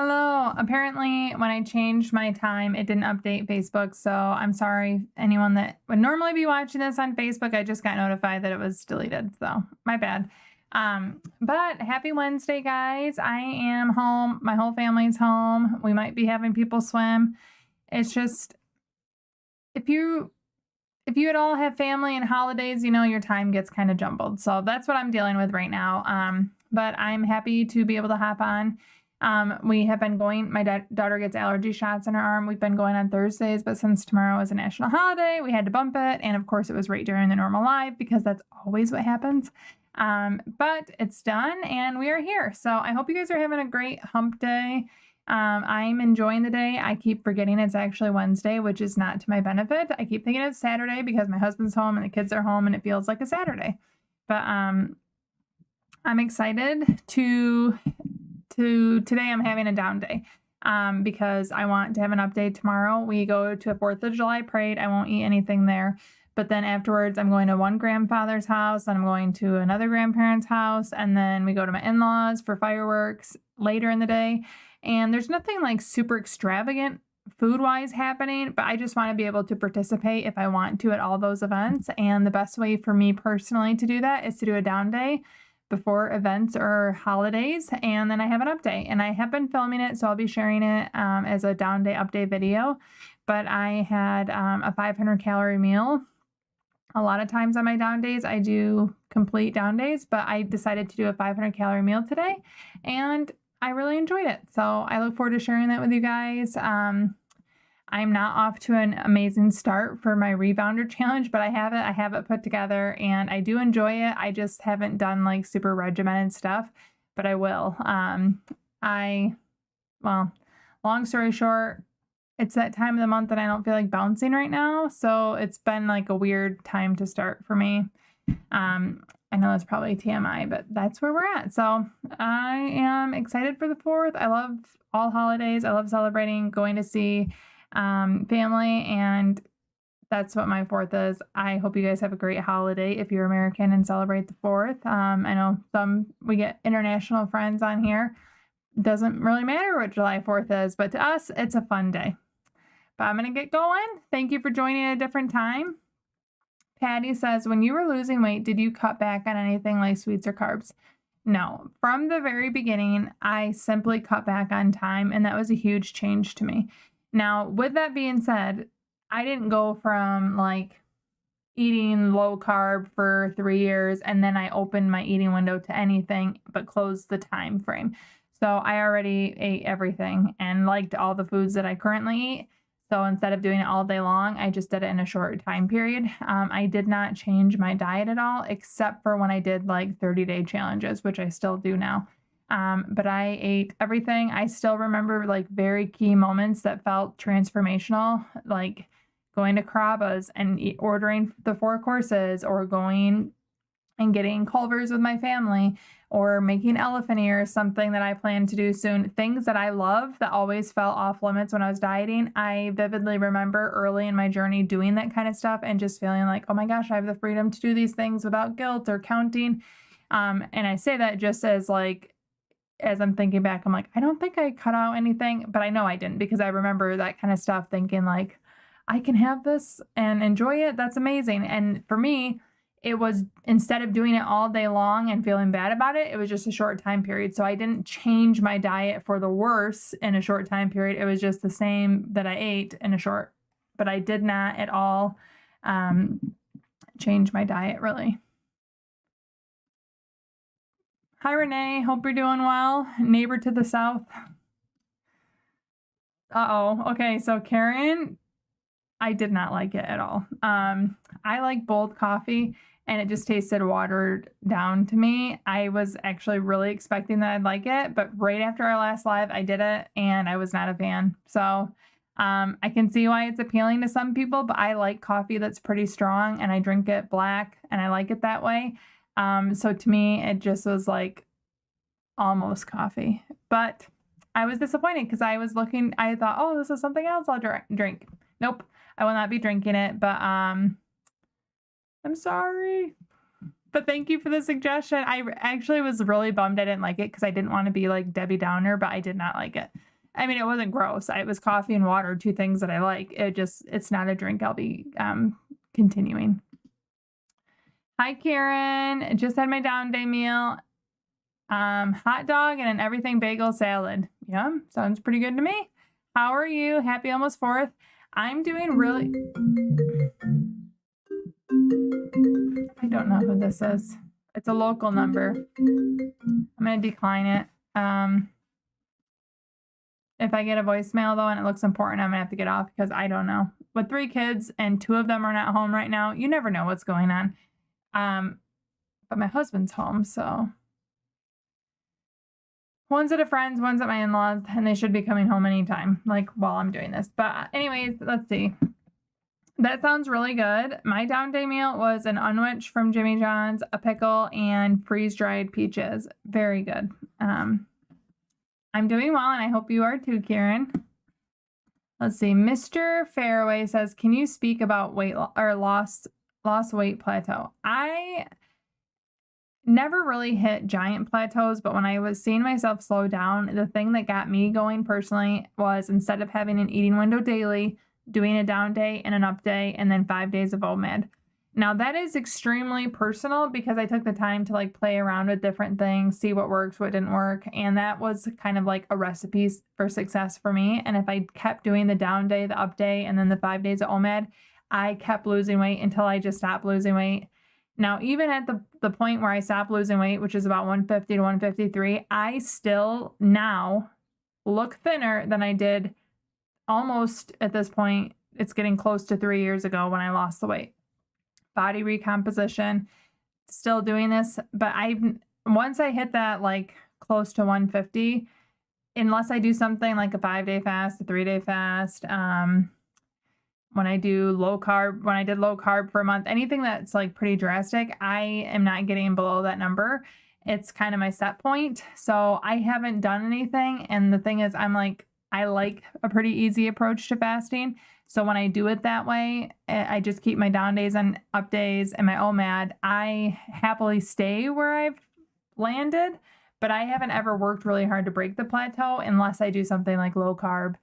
Hello. Apparently, when I changed my time, it didn't update Facebook. So I'm sorry, anyone that would normally be watching this on Facebook. I just got notified that it was deleted. So my bad. But happy Wednesday, guys. I am home. My whole family's home. We might be having people swim. It's just if you at all have family and holidays, your time gets kind of jumbled. So that's what I'm dealing with right now. But I'm happy to be able to hop on. We have been going, my daughter gets allergy shots in her arm. We've been going on Thursdays, but since tomorrow is a national holiday, we had to bump it. And of course it was right during the normal live because that's always what happens. But it's done and we are here. So I hope you guys are having a great hump day. I'm enjoying the day. I keep forgetting it's actually Wednesday, which is not to my benefit. I keep thinking it's Saturday because my husband's home and the kids are home and it feels like a Saturday. But I'm excited to today I'm having a down day because I want to have an update tomorrow. We go to a 4th of July parade. I won't eat anything there. But then afterwards, I'm going to one grandfather's house, and I'm going to another grandparent's house, and then we go to my in-laws for fireworks later in the day. And there's nothing like super extravagant food-wise happening, but I just want to be able to participate if I want to at all those events. And the best way for me personally to do that is to do a down day before events or holidays, and then I have an update. And I have been filming it, so I'll be sharing it as a down day update video. But I had a 500-calorie meal. A lot of times on my down days, I do complete down days, but I decided to do a 500-calorie meal today, and I really enjoyed it. So I look forward to sharing that with you guys. I'm not off to an amazing start for my rebounder challenge, but I have it put together and I do enjoy it. I just haven't done like super regimented stuff, but I will. Well, long story short, it's that time of the month that I don't feel like bouncing right now. So it's been like a weird time to start for me. I know that's probably TMI, but that's where we're at. So I am excited for the 4th. I love all holidays. I love celebrating, going to see family, and that's what my 4th is. I hope you guys have a great holiday if you're American and celebrate the 4th. I know we get international friends on here. Doesn't really matter what July 4th is, but to us, it's a fun day. But I'm going to get going. Thank you for joining at a different time. Patty says, when you were losing weight, did you cut back on anything like sweets or carbs? No. From the very beginning, I simply cut back on time, and that was a huge change to me. Now, with that being said, I didn't go from like eating low carb for 3 years and then I opened my eating window to anything but closed the time frame. So I already ate everything and liked all the foods that I currently eat. So instead of doing it all day long, I just did it in a short time period. I did not change my diet at all, except for when I did like 30-day challenges, which I still do now. But I ate everything. I still remember like very key moments that felt transformational, like going to Carrabba's and ordering the 4 courses, or going and getting Culver's with my family, or making elephant ears, something that I plan to do soon. Things that I love that always felt off limits when I was dieting. I vividly remember early in my journey doing that kind of stuff and just feeling like, oh my gosh, I have the freedom to do these things without guilt or counting. And I say that just as I'm thinking back, I'm like, I don't think I cut out anything, but I know I didn't, because I remember that kind of stuff thinking like, I can have this and enjoy it. That's amazing. And for me, it was, instead of doing it all day long and feeling bad about it, it was just a short time period. So I didn't change my diet for the worse in a short time period. It was just the same that I ate in a short, but I did not at all change my diet really. Hi, Renee. Hope you're doing well. Neighbor to the south. Uh-oh. Okay, so Karen, I did not like it at all. I like bold coffee, and it just tasted watered down to me. I was actually really expecting that I'd like it, but right after our last live, I did it, and I was not a fan. So I can see why it's appealing to some people, but I like coffee that's pretty strong, and I drink it black, and I like it that way. So to me, it just was like almost coffee, but I was disappointed because I thought, oh, this is something else I'll drink. Nope, I will not be drinking it, but I'm sorry. But thank you for the suggestion. I actually was really bummed I didn't like it because I didn't want to be like Debbie Downer, but I did not like it. I mean, it wasn't gross. It was coffee and water, two things that I like. It's not a drink I'll be continuing. Hi, Karen. Just had my down day meal. Hot dog and an everything bagel salad. Yum. Sounds pretty good to me. How are you? Happy almost 4th. I'm doing really... I don't know who this is. It's a local number. I'm going to decline it. If I get a voicemail though and it looks important, I'm going to have to get off because I don't know. With 3 kids and 2 of them are not home right now, you never know what's going on. But my husband's home, so... One's at a friend's, one's at my in-laws, and they should be coming home anytime, like while I'm doing this. But anyways, let's see. That sounds really good. My down day meal was an unwich from Jimmy John's, a pickle, and freeze-dried peaches. Very good. I'm doing well, and I hope you are too, Karen. Let's see. Mr. Fairway says, can you speak about weight loss weight plateau? I never really hit giant plateaus, but when I was seeing myself slow down, the thing that got me going personally was instead of having an eating window daily, doing a down day and an up day, and then 5 days of OMAD. Now that is extremely personal because I took the time to like play around with different things, see what works, what didn't work. And that was kind of like a recipe for success for me. And if I kept doing the down day, the up day, and then the 5 days of OMAD, I kept losing weight until I just stopped losing weight. Now, even at the point where I stopped losing weight, which is about 150 to 153, I still now look thinner than I did almost at this point. It's getting close to 3 years ago when I lost the weight. Body recomposition, still doing this, but once I hit that like close to 150, unless I do something like a 5-day fast, a 3-day fast, when I do low carb, when I did low carb for a month, anything that's like pretty drastic, I am not getting below that number. It's kind of my set point. So I haven't done anything. And the thing is, I like a pretty easy approach to fasting. So when I do it that way, I just keep my down days and up days and my OMAD. I happily stay where I've landed, but I haven't ever worked really hard to break the plateau unless I do something like low carb.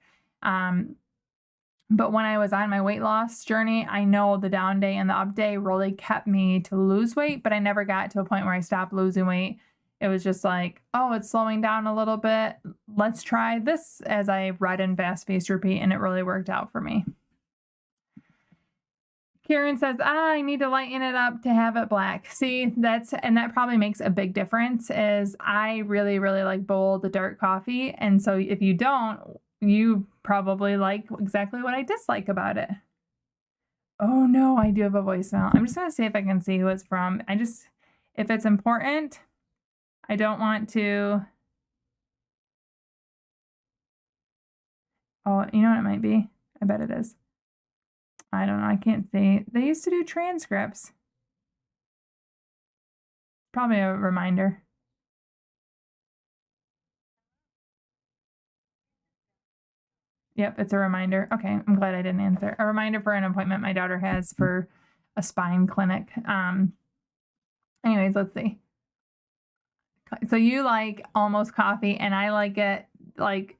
But when I was on my weight loss journey, I know the down day and the up day really kept me to lose weight, but I never got to a point where I stopped losing weight. It was just like, oh, it's slowing down a little bit. Let's try this as I read in Fast Feast Repeat, and it really worked out for me. Karen says, I need to lighten it up to have it black. See, that probably makes a big difference is I really, really like bold, dark coffee. And so if you don't, you probably like exactly what I dislike about it. Oh no, I do have a voicemail. I'm just going to see if I can see who it's from. If it's important, I don't want to. Oh, you know what it might be? I bet it is. I don't know. I can't see. They used to do transcripts. Probably a reminder. Yep, it's a reminder. Okay, I'm glad I didn't answer. A reminder for an appointment my daughter has for a spine clinic. Anyways, let's see. So you like almost coffee, and I like it like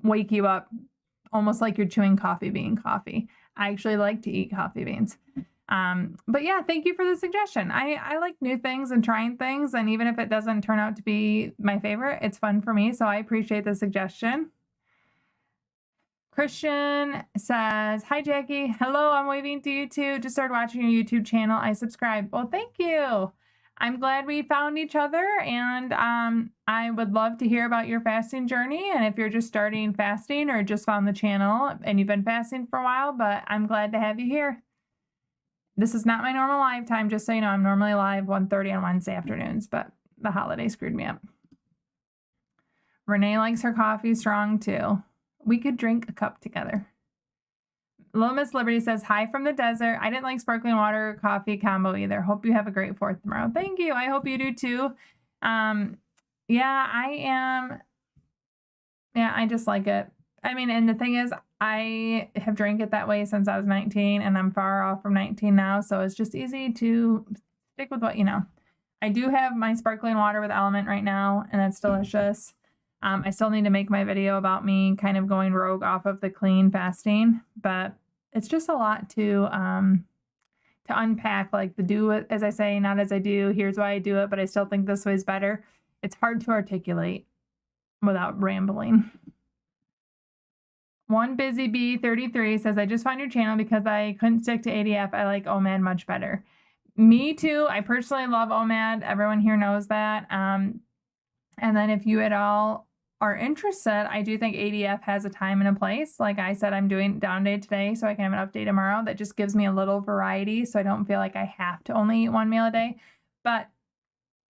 wake you up almost like you're chewing coffee bean coffee. I actually like to eat coffee beans. But yeah, thank you for the suggestion. I like new things and trying things, and even if it doesn't turn out to be my favorite, it's fun for me. So I appreciate the suggestion. Christian says, hi, Jackie. Hello, I'm waving to you too. Just started watching your YouTube channel. I subscribed. Well, thank you. I'm glad we found each other, and I would love to hear about your fasting journey. And if you're just starting fasting or just found the channel and you've been fasting for a while, but I'm glad to have you here. This is not my normal live time, just so you know. I'm normally live 1:30 on Wednesday afternoons, but the holiday screwed me up. Renee likes her coffee strong too. We could drink a cup together. Little Miss Liberty says, hi from the desert. I didn't like sparkling water coffee combo either. Hope you have a great 4th tomorrow. Thank you. I hope you do too. Yeah, I am. Yeah, I just like it. I mean, and the thing is, I have drank it that way since I was 19, and I'm far off from 19 now. So it's just easy to stick with what you know. I do have my sparkling water with Element right now, and that's delicious. I still need to make my video about me kind of going rogue off of the clean fasting, but it's just a lot to unpack, like the do it as I say, not as I do. Here's why I do it, but I still think this way is better. It's hard to articulate without rambling. One Busy Bee 33 says, I just found your channel because I couldn't stick to ADF. I like OMAD much better. Me too. I personally love OMAD. Everyone here knows that. And then if you at all are interested, I do think ADF has a time and a place. Like I said, I'm doing down day today, so I can have an update tomorrow. That just gives me a little variety, so I don't feel like I have to only eat one meal a day. But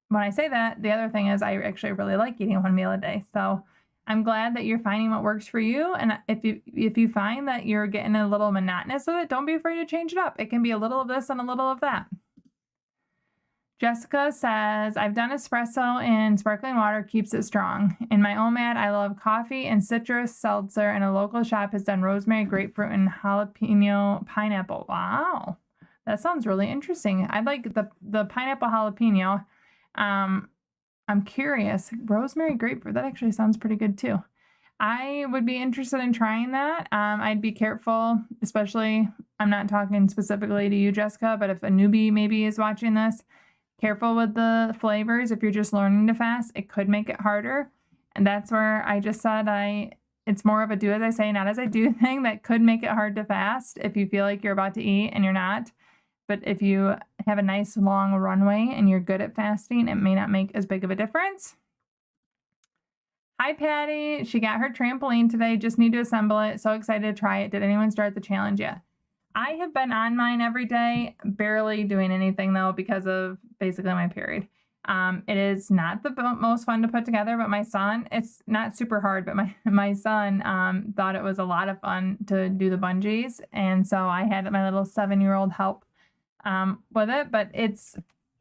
when I say that, the other thing is I actually really like eating one meal a day. So I'm glad that you're finding what works for you. And if you find that you're getting a little monotonous with it, don't be afraid to change it up. It can be a little of this and a little of that. Jessica says, I've done espresso and sparkling water keeps it strong. In my OMAD, I love coffee and citrus seltzer, and a local shop has done rosemary, grapefruit, and jalapeno pineapple. Wow, that sounds really interesting. I like the pineapple jalapeno. I'm curious. Rosemary, grapefruit, that actually sounds pretty good too. I would be interested in trying that. I'd be careful, especially, I'm not talking specifically to you, Jessica, but if a newbie maybe is watching this, careful with the flavors. If you're just learning to fast, it could make it harder. And that's where I just said it's more of a do as I say, not as I do thing that could make it hard to fast if you feel like you're about to eat and you're not. But if you have a nice long runway and you're good at fasting, it may not make as big of a difference. Hi, Patty. She got her trampoline today. Just need to assemble it. So excited to try it. Did anyone start the challenge yet? I have been on mine every day, barely doing anything though because of basically my period. It is not the most fun to put together, but my son, it's not super hard, but my son thought it was a lot of fun to do the bungees. And so I had my little 7-year-old help with it, but it's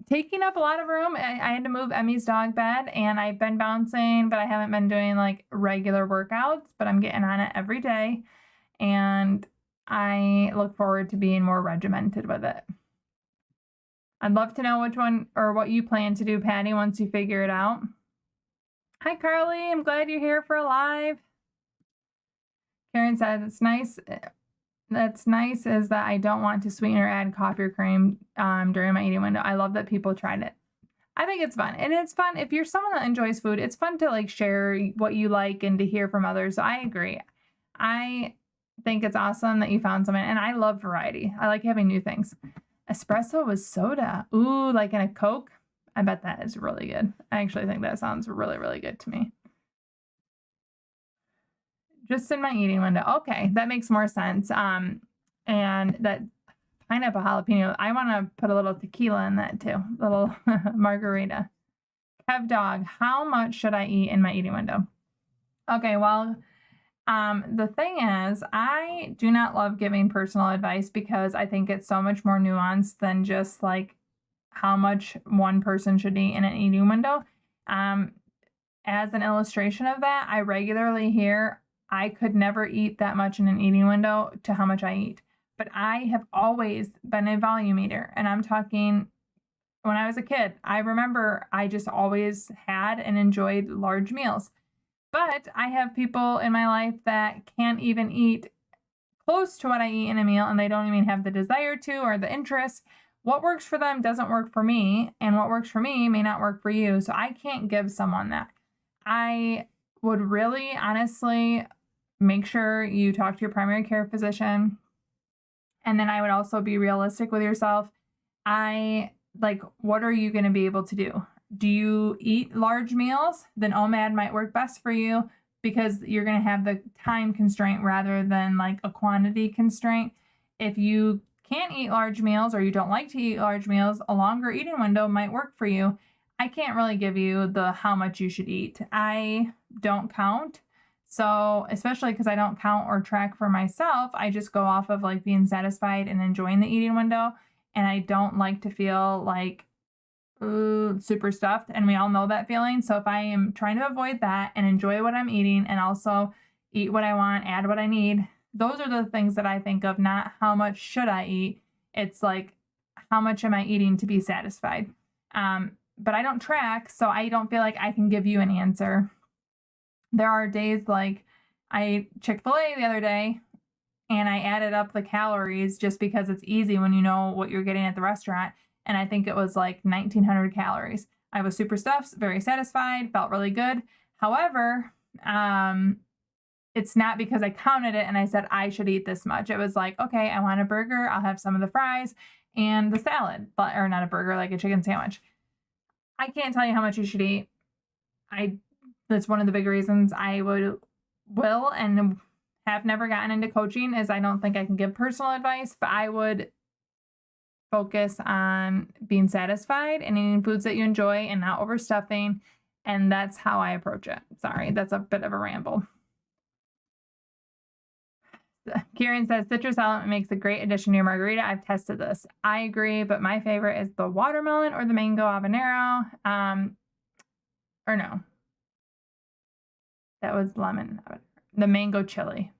taking up a lot of room. I had to move Emmy's dog bed and I've been bouncing, but I haven't been doing like regular workouts, but I'm getting on it every day. And I look forward to being more regimented with it. I'd love to know which one or what you plan to do, Patty, once you figure it out. Hi, Carly. I'm glad you're here for a live. Karen said, it's nice. That's nice is that I don't want to sweeten or add coffee or cream during my eating window. I love that people tried it. I think it's fun. And it's fun. If you're someone that enjoys food, it's fun to like share what you like and to hear from others. So I agree. I think it's awesome that you found something. And I love variety. I like having new things. Espresso with soda. Ooh, like in a Coke. I bet that is really good. I actually think that sounds really, really good to me. Just in my eating window. Okay, that makes more sense. And that pineapple jalapeno, I want to put a little tequila in that too. A little margarita. Kev Dog, how much should I eat in my eating window? Okay, well, the thing is, I do not love giving personal advice because I think it's so much more nuanced than just like how much one person should eat in an eating window. As an illustration of that, I regularly hear I could never eat that much in an eating window to how much I eat. But I have always been a volume eater. And I'm talking when I was a kid, I remember I just always had and enjoyed large meals. But I have people in my life that can't even eat close to what I eat in a meal, and they don't even have the desire to or the interest. What works for them doesn't work for me, and what works for me may not work for you. So I can't give someone that. I would really honestly make sure you talk to your primary care physician. And then I would also be realistic with yourself. What are you going to be able to do? Do you eat large meals? Then OMAD might work best for you because you're going to have the time constraint rather than like a quantity constraint. If you can't eat large meals or you don't like to eat large meals, a longer eating window might work for you. I can't really give you the how much you should eat. I don't count. So especially because I don't count or track for myself, I just go off of like being satisfied and enjoying the eating window. And I don't like to feel like super stuffed. And we all know that feeling. So if I am trying to avoid that and enjoy what I'm eating and also eat what I want, add what I need, those are the things that I think of, not how much should I eat. It's like, how much am I eating to be satisfied? But I don't track, so I don't feel like I can give you an answer. There are days like I ate Chick-fil-A the other day and I added up the calories just because it's easy when you know what you're getting at the restaurant. And I think it was like 1,900 calories. I was super stuffed, very satisfied, felt really good. However, it's not because I counted it and I said I should eat this much. It was like, okay, I want a burger. I'll have some of the fries and the salad, but or not a burger, like a chicken sandwich. I can't tell you how much you should eat. That's one of the big reasons I will and have never gotten into coaching is I don't think I can give personal advice, but I would focus on being satisfied and eating foods that you enjoy and not overstuffing. And that's how I approach it. Sorry, that's a bit of a ramble. Kieran says citrus element makes a great addition to your margarita. I've tested this. I agree, but my favorite is the watermelon or the mango habanero. Or no. That was lemon. The mango chili.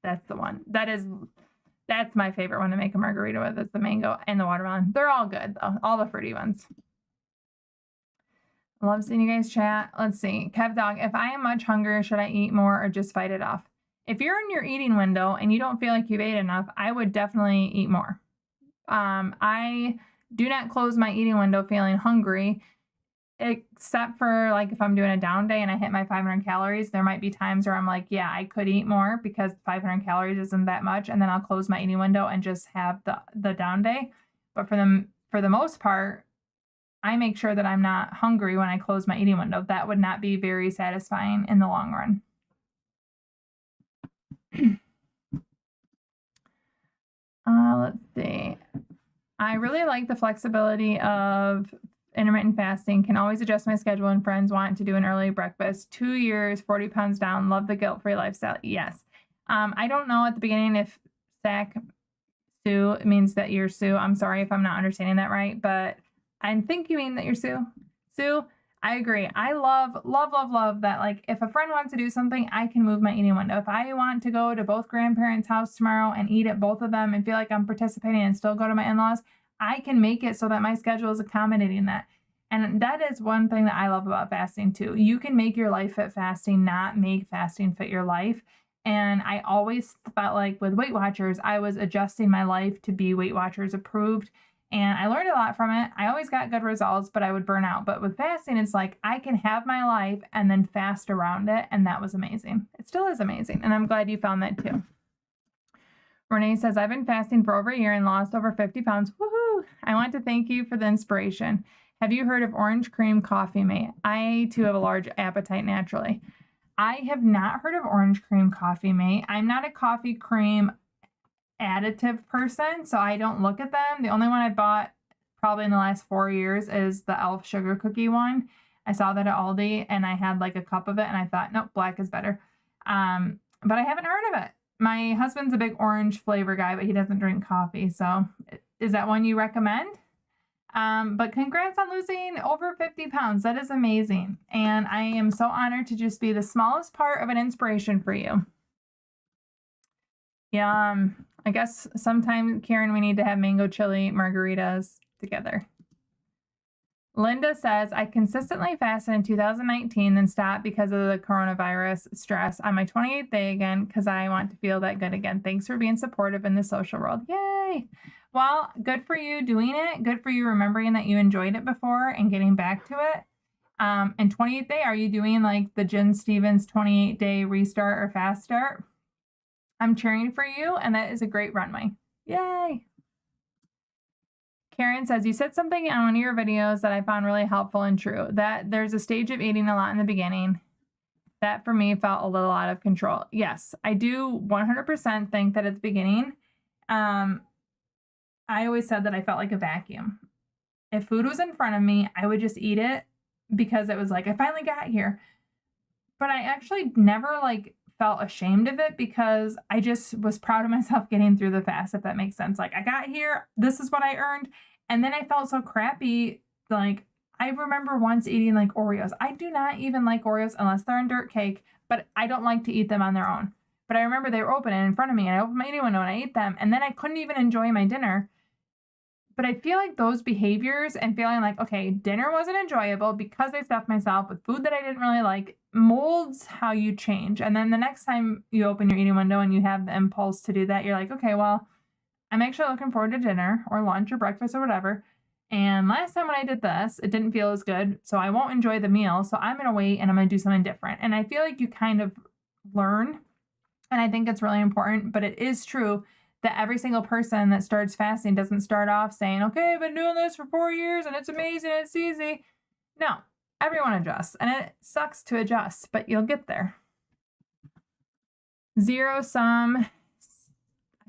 That's the one. That's my favorite one to make a margarita with is the mango and the watermelon. They're all good though. All the fruity ones. Love seeing you guys chat. Let's see. Kev Dog, if I am much hungrier, should I eat more or just fight it off? If you're in your eating window and you don't feel like you've ate enough, I would definitely eat more. I do not close my eating window feeling hungry, except for like if I'm doing a down day and I hit my 500 calories, there might be times where I'm like, yeah, I could eat more because 500 calories isn't that much. And then I'll close my eating window and just have the down day. But for the most part, I make sure that I'm not hungry when I close my eating window. That would not be very satisfying in the long run. Let's see. I really like the flexibility of intermittent fasting. Can always adjust my schedule when friends want to do an early breakfast. 2 years, 40 pounds down. Love the guilt-free lifestyle. Yes. I don't know at the beginning if Sac Sue means that you're Sue. I'm sorry if I'm not understanding that right, but I think you mean that you're Sue. Sue, I agree. I love that. Like if a friend wants to do something, I can move my eating window. If I want to go to both grandparents' house tomorrow and eat at both of them and feel like I'm participating and still go to my in-laws, I can make it so that my schedule is accommodating that. And that is one thing that I love about fasting too. You can make your life fit fasting, not make fasting fit your life. And I always felt like with Weight Watchers, I was adjusting my life to be Weight Watchers approved. And I learned a lot from it. I always got good results, but I would burn out. But with fasting, it's like I can have my life and then fast around it. And that was amazing. It still is amazing. And I'm glad you found that too. Renee says, I've been fasting for over a year and lost over 50 pounds. Woohoo! I want to thank you for the inspiration. Have you heard of orange cream coffee mate? I too have a large appetite naturally. I have not heard of orange cream coffee mate. I'm not a coffee cream additive person, so I don't look at them. The only one I bought probably in the last 4 years is the Elf sugar cookie one. I saw that at Aldi and I had like a cup of it and I thought, nope, black is better. But I haven't heard of it. My husband's a big orange flavor guy, but he doesn't drink coffee. So is that one you recommend? But congrats on losing over 50 pounds. That is amazing. And I am so honored to just be the smallest part of an inspiration for you. Yeah, I guess sometime, Karen, we need to have mango chili margaritas together. Linda says, I consistently fasted in 2019, then stopped because of the coronavirus stress on my 28th day again because I want to feel that good again. Thanks for being supportive in the social world. Yay! Well, good for you doing it. Good for you remembering that you enjoyed it before and getting back to it. And 28th day, are you doing like the Jen Stevens 28-day restart or fast start? I'm cheering for you, and that is a great runway. Yay! Karen says, you said something on one of your videos that I found really helpful and true, that there's a stage of eating a lot in the beginning. That for me felt a little out of control. Yes, I do 100% think that at the beginning, I always said that I felt like a vacuum. If food was in front of me, I would just eat it because it was like, I finally got here. But I actually never felt ashamed of it because I just was proud of myself getting through the fast, if that makes sense. Like, I got here, this is what I earned. And then I felt so crappy. Like, I remember once eating like Oreos. I do not even like Oreos unless they're in dirt cake, but I don't like to eat them on their own. But I remember they were open and in front of me and I opened my eating window and I ate them. And then I couldn't even enjoy my dinner But I feel like those behaviors and feeling like, okay, dinner wasn't enjoyable because I stuffed myself with food that I didn't really like molds how you change. And then the next time you open your eating window and you have the impulse to do that, you're like, okay, well, I'm actually looking forward to dinner or lunch or breakfast or whatever. And last time when I did this, it didn't feel as good. So I won't enjoy the meal. So I'm going to wait and I'm going to do something different. And I feel like you kind of learn. And I think it's really important. But it is true that every single person that starts fasting doesn't start off saying, okay, I've been doing this for 4 years and it's amazing, it's easy. No, everyone adjusts and it sucks to adjust, but you'll get there. Zero sum,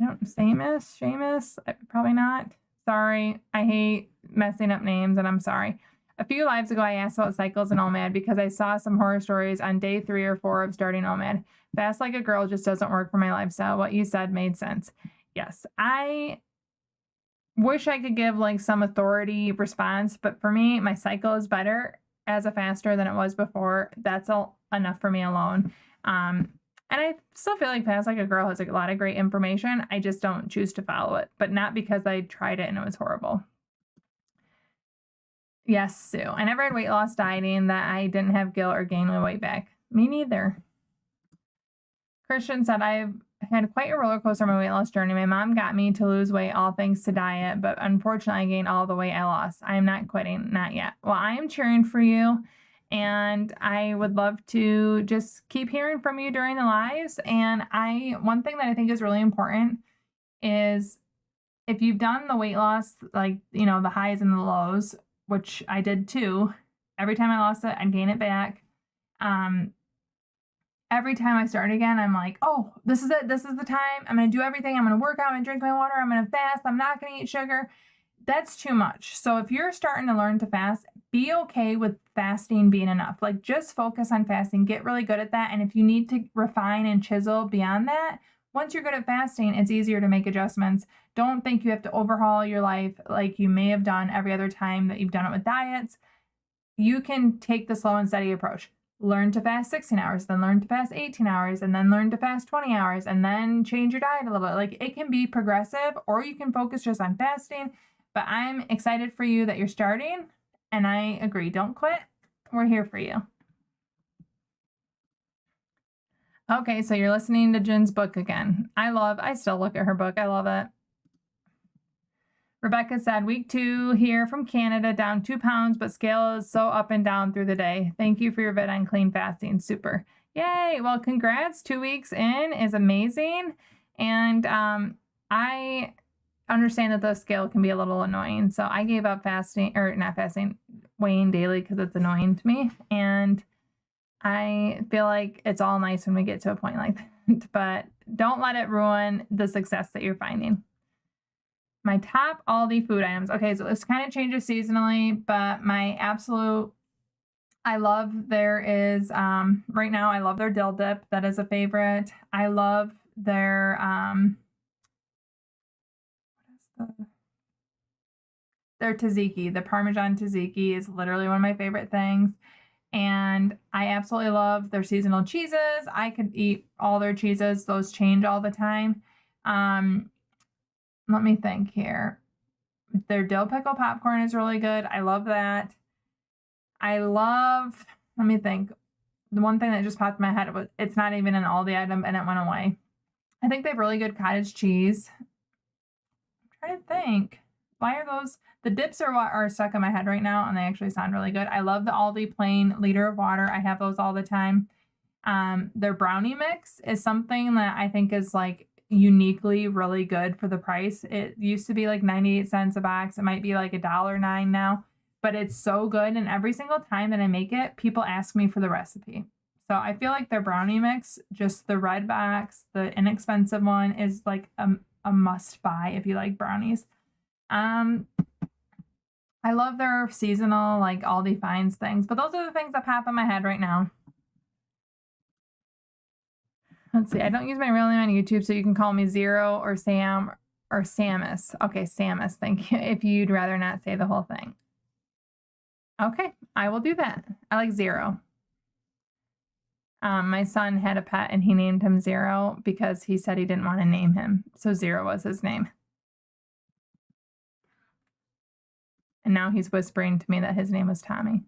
Seamus, probably not. Sorry, I hate messing up names and I'm sorry. A few lives ago, I asked about cycles and OMAD because I saw some horror stories on day 3 or 4 of starting OMAD. Fast like a girl just doesn't work for my lifestyle. What you said made sense. Yes, I wish I could give like some authority response, but for me, my cycle is better as a faster than it was before. That's enough for me alone. And I still feel like Fast Like a Girl has a lot of great information. I just don't choose to follow it, but not because I tried it and it was horrible. Yes, Sue. I never had weight loss dieting that I didn't have guilt or gain my weight back. Me neither. Christian said, I've had quite a roller coaster on my weight loss journey. My mom got me to lose weight, all thanks to diet, but unfortunately, I gained all the weight I lost. I am not quitting, not yet. Well, I am cheering for you, and I would love to just keep hearing from you during the lives. And one thing that I think is really important is if you've done the weight loss, like, the highs and the lows, which I did too, every time I lost it, I'd gain it back. Every time I start again, I'm like, oh, this is it. This is the time. I'm going to do everything. I'm going to work out. I'm going to drink my water. I'm going to fast. I'm not going to eat sugar. That's too much. So if you're starting to learn to fast, be okay with fasting being enough. Like, just focus on fasting. Get really good at that. And if you need to refine and chisel beyond that, once you're good at fasting, it's easier to make adjustments. Don't think you have to overhaul your life like you may have done every other time that you've done it with diets. You can take the slow and steady approach. Learn to fast 16 hours, then learn to fast 18 hours, and then learn to fast 20 hours, and then change your diet a little bit. Like, it can be progressive, or you can focus just on fasting. But I'm excited for you that you're starting, and I agree. Don't quit. We're here for you. Okay, so you're listening to Jen's book again. I still look at her book. I love it. Rebecca said, week 2 here from Canada, down 2 pounds, but scale is so up and down through the day. Thank you for your vid on clean fasting. Super. Yay. Well, congrats. 2 weeks in is amazing. And I understand that the scale can be a little annoying. So I gave up weighing daily because it's annoying to me. And I feel like it's all nice when we get to a point like that. But don't let it ruin the success that you're finding. My top Aldi food items. Okay, so this kind of changes seasonally, but my absolute, right now, I love their dill dip. That is a favorite. I love their, their tzatziki. The Parmesan tzatziki is literally one of my favorite things. And I absolutely love their seasonal cheeses. I could eat all their cheeses. Those change all the time. Let me think here. Their dill pickle popcorn is really good. I love that. Let me think. The one thing that just popped in my head was, it's not even an Aldi item and it went away. I think they have really good cottage cheese. I'm trying to think. Why are those? The dips are what are stuck in my head right now, and they actually sound really good. I love the Aldi plain liter of water. I have those all the time. Their brownie mix is something that I think is like uniquely really good for the price. It used to be like 98 cents a box. It might be like $1.09 now, but it's so good. And every single time that I make it, people ask me for the recipe. So I feel like their brownie mix, just the red box, the inexpensive one, is like a must buy if you like brownies. I love their seasonal, like Aldi Finds things, but those are the things that pop in my head right now. Let's see. I don't use my real name on YouTube, so you can call me Zero or Sam or Samus. Okay, Samus, thank you. If you'd rather not say the whole thing. Okay, I will do that. I like Zero. My son had a pet and he named him Zero because he said he didn't want to name him. So Zero was his name. And now he's whispering to me that his name was Tommy.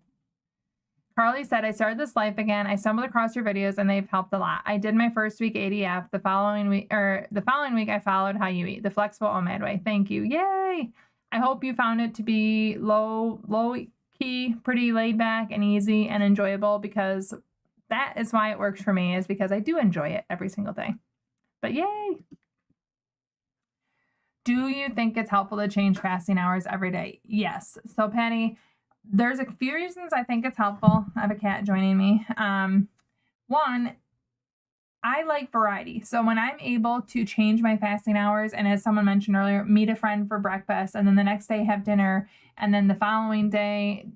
Carly said, I started this life again. I stumbled across your videos and they've helped a lot. I did my first week ADF. The following week I followed How You Eat, the flexible OMAD way. Thank you. Yay. I hope you found it to be low key, pretty laid back and easy and enjoyable, because that is why it works for me, is because I do enjoy it every single day. But yay. Do you think it's helpful to change fasting hours every day? Yes. So Patty, there's a few reasons I think it's helpful. I have a cat joining me. One, I like variety. So when I'm able to change my fasting hours, and as someone mentioned earlier, meet a friend for breakfast, and then the next day have dinner, and then the following day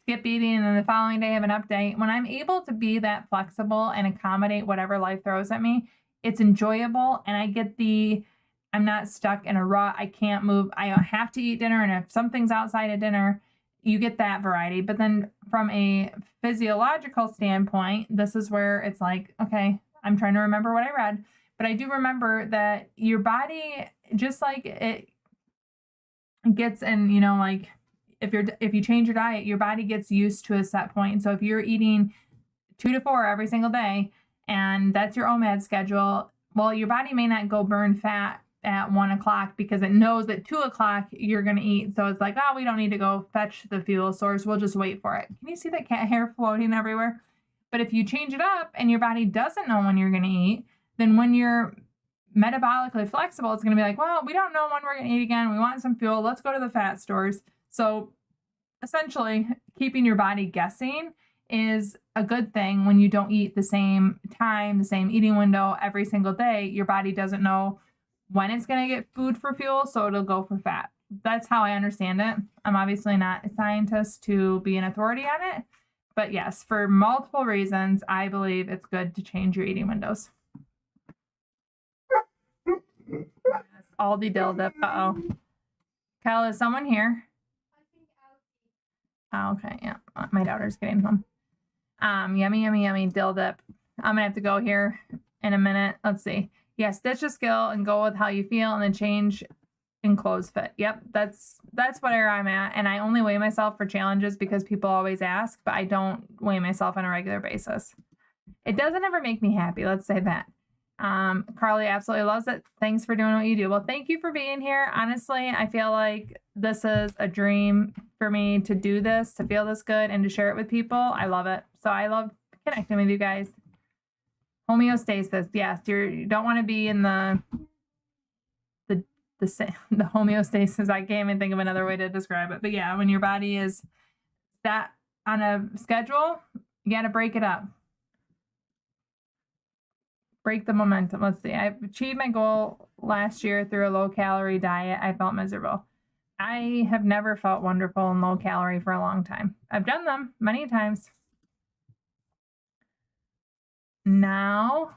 skip eating, and then the following day have an update. When I'm able to be that flexible and accommodate whatever life throws at me, it's enjoyable, and I get I'm not stuck in a rut. I can't move. I have to eat dinner, and if something's outside of dinner, you get that variety. But then from a physiological standpoint, this is where it's like, okay, I'm trying to remember what I read, but I do remember that your body, just like it gets in, like if you change your diet, your body gets used to a set point. So if you're eating 2 to 4 every single day, and that's your OMAD schedule, well, your body may not go burn fat at 1 o'clock because it knows that 2 o'clock you're going to eat. So it's like, oh, we don't need to go fetch the fuel source. We'll just wait for it. Can you see that cat hair floating everywhere? But if you change it up and your body doesn't know when you're going to eat, then when you're metabolically flexible, it's going to be like, well, we don't know when we're going to eat again. We want some fuel. Let's go to the fat stores. So essentially, keeping your body guessing is a good thing. When you don't eat the same time, the same eating window every single day, your body doesn't know when it's going to get food for fuel, so it'll go for fat. That's how I understand it. I'm obviously not a scientist to be an authority on it, but yes, for multiple reasons, I believe it's good to change your eating windows. Aldi dill dip. Uh-oh. Kyle, is someone here? Oh, okay, yeah. My daughter's getting home. Yummy dill dip. I'm gonna have to go here in a minute. Let's see. Yeah, stitch a skill and go with how you feel, and then change in clothes fit. Yep, that's where I'm at. And I only weigh myself for challenges because people always ask, but I don't weigh myself on a regular basis. It doesn't ever make me happy, let's say that. Carly absolutely loves it. Thanks for doing what you do. Well, thank you for being here. Honestly, I feel like this is a dream for me to do this, to feel this good, and to share it with people. I love it. So I love connecting with you guys. Homeostasis. Yes, you don't want to be in the homeostasis. I can't even think of another way to describe it. But yeah, when your body is that on a schedule, you got to break it up. Break the momentum. Let's see. I achieved my goal last year through a low-calorie diet. I felt miserable. I have never felt wonderful and low-calorie for a long time. I've done them many times. Now,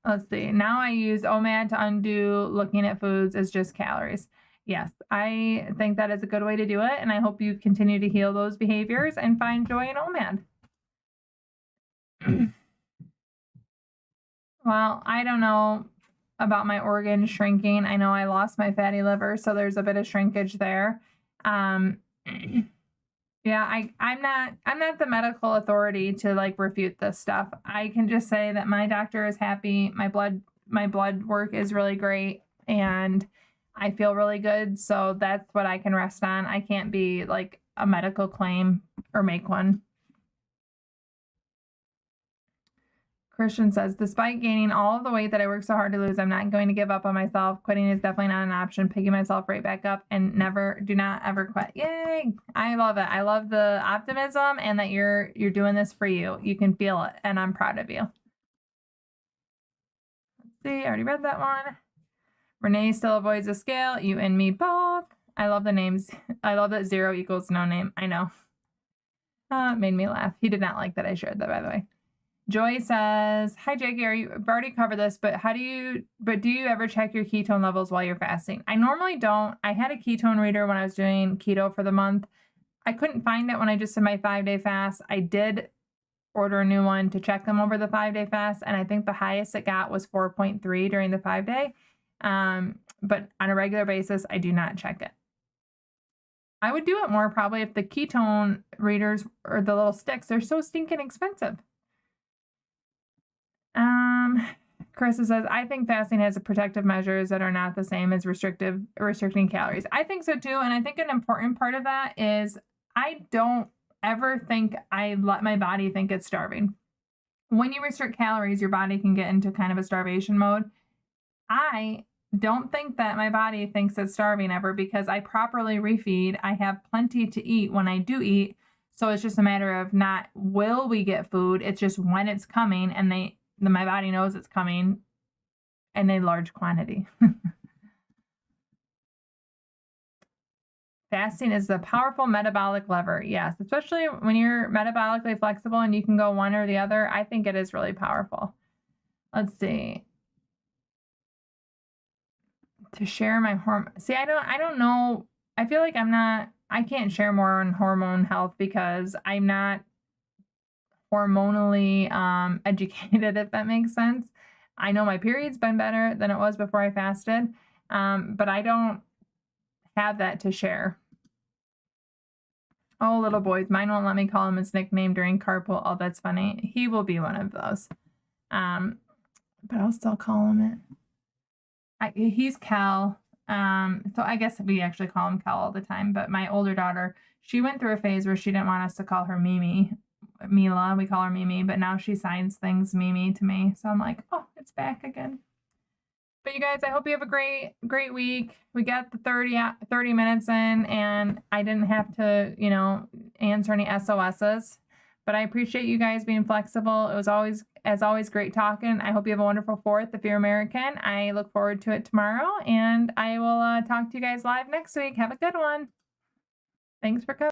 let's see. Now I use OMAD to undo looking at foods as just calories. Yes, I think that is a good way to do it, and I hope you continue to heal those behaviors and find joy in OMAD. Well, I don't know about my organs shrinking. I know I lost my fatty liver, so there's a bit of shrinkage there. Yeah, I'm not the medical authority to like refute this stuff. I can just say that my doctor is happy. My blood work is really great, and I feel really good. So that's what I can rest on. I can't be like a medical claim or make one. Christian says, despite gaining all of the weight that I worked so hard to lose, I'm not going to give up on myself. Quitting is definitely not an option. Picking myself right back up and do not ever quit. Yay! I love it. I love the optimism and that you're doing this for you. You can feel it, and I'm proud of you. Let's see, I already read that one. Renee still avoids the scale. You and me both. I love the names. I love that 0 equals no name. I know. It made me laugh. He did not like that I shared that, by the way. Joy says, hi, Jackie, I've already covered this, but do you ever check your ketone levels while you're fasting? I normally don't. I had a ketone reader when I was doing keto for the month. I couldn't find it when I just did my 5-day fast. I did order a new one to check them over the 5-day fast, and I think the highest it got was 4.3 during the 5-day. But on a regular basis, I do not check it. I would do it more probably if the ketone readers or the little sticks, they're so stinking expensive. Um, Carissa says, I think fasting has protective measures that are not the same as restricting calories. I think so too. And I think an important part of that is I don't ever think I let my body think it's starving. When you restrict calories, your body can get into kind of a starvation mode. I don't think that my body thinks it's starving ever because I properly refeed. I have plenty to eat when I do eat. So it's just a matter of not will we get food, it's just when it's coming, and my body knows it's coming in a large quantity. Fasting is the powerful metabolic lever. Yes, especially when you're metabolically flexible and you can go one or the other. I think it is really powerful. Let's see. To share my hormone. See, I don't know. I feel like I can't share more on hormone health because I'm not hormonally educated, if that makes sense. I know my period's been better than it was before I fasted, but I don't have that to share. Oh, little boys, mine won't let me call him his nickname during carpool. Oh, that's funny. He will be one of those. But I'll still call him it. He's Cal. So I guess we actually call him Cal all the time. But my older daughter, she went through a phase where she didn't want us to call her Mimi. Mila, we call her Mimi, but now she signs things Mimi to me. So I'm like, oh, it's back again. But you guys, I hope you have a great week. We got the 30 minutes in, and I didn't have to, answer any SOSs. But I appreciate you guys being flexible. It was always great talking. I hope you have a wonderful 4th if you're American. I look forward to it tomorrow, and I will talk to you guys live next week. Have a good one. Thanks for coming.